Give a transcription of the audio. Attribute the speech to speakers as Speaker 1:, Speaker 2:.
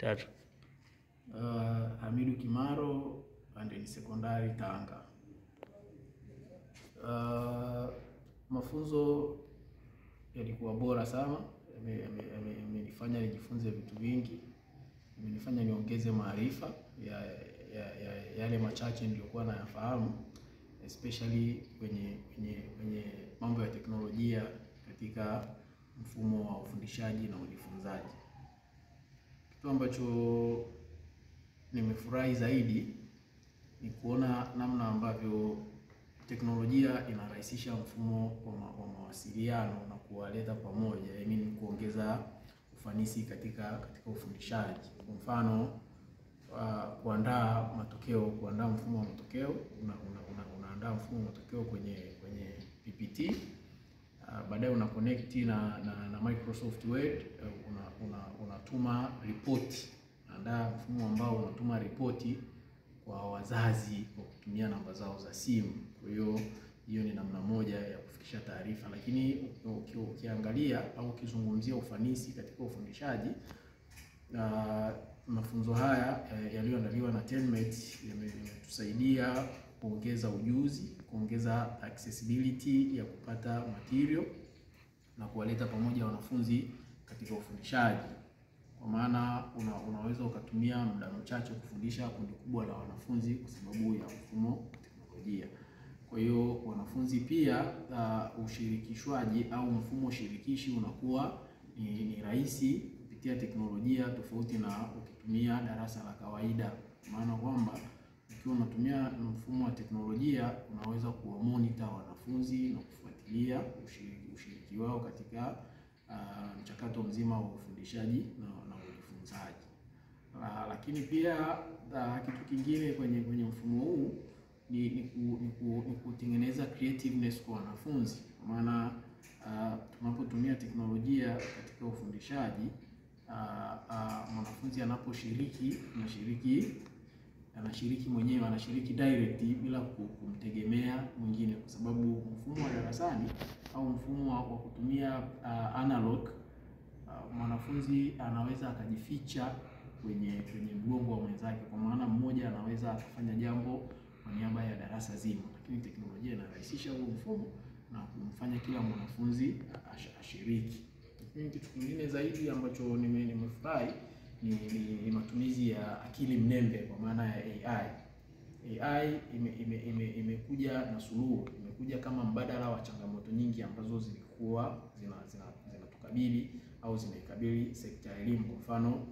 Speaker 1: Tatu.
Speaker 2: Hamidu Kimaro, Handeni Sekondari Tanga. Mafunzo yalikuwa bora sana, yamenifanya nijifunze vitu vingi, yamenifanya niongeze maarifa yale machache niliyokuwa nayafahamu, especially kwenye mambo ya teknolojia katika mfumo wa ufundishaji na ujifunzaji. Kitu ambacho nimefurahi zaidi ni kuona namna ambavyo teknolojia inarahisisha mfumo wa mawasiliano na kuwaleta pamoja, kuongeza ufanisi katika ufundishaji. Kwa mfano, kuandaa mfumo wa matokeo, unaandaa mfumo wa matokeo kwenye PPT, baadaye una connect na Microsoft Word, unatuma ripoti, unaandaa mfumo ambao unatuma ripoti kwa wazazi kwa kutumia namba zao za simu. Kwa hiyo ni namna moja ya kufikisha taarifa, lakini ukiangalia au ukizungumzia ufanisi katika ufundishaji, mafunzo haya yaliyoandaliwa na Tenmate yametusaidia kuongeza ujuzi, kuongeza accessibility ya kupata material na kuwaleta pamoja wanafunzi katika ufundishaji. Kwa maana unaweza ukatumia muda mchache kufundisha kundi kubwa la wanafunzi kwa sababu ya mfumo wa teknolojia. Kwa hiyo wanafunzi pia, ushirikishwaji au mfumo shirikishi unakuwa ni rahisi kupitia teknolojia, tofauti na ukitumia darasa la kawaida. Maana kwamba ukiwa unatumia mfumo wa teknolojia unaweza kuwamonitor wanafunzi na kufuatilia ushiriki wao katika mchakato mzima wa ufundishaji na ujifunzaji. Lakini pia kitu kingine kwenye mfumo huu ni kutengeneza creativeness kwa wanafunzi. Kwa maana tunapotumia teknolojia katika ufundishaji, mwanafunzi anaposhiriki anashiriki mwenyewe, anashiriki direct bila kumtegemea mwingine, kwa sababu mfumo wa darasani au mfumo wa kutumia analog, mwanafunzi anaweza akajificha kwenye mgongo wa mwenzake, kwa maana mmoja anaweza akafanya jambo kwa niaba ya darasa zima. Lakini teknolojia inarahisisha huo mfumo na kumfanya kila mwanafunzi ashiriki. Lakini kitu kingine zaidi ambacho nimefurahi ni matumizi ya akili mnembe kwa maana ya AI. AI imekuja na suluhu, imekuja kama mbadala wa changamoto nyingi ambazo zilikuwa zinatukabili au zinaikabili sekta ya elimu. Kwa mfano,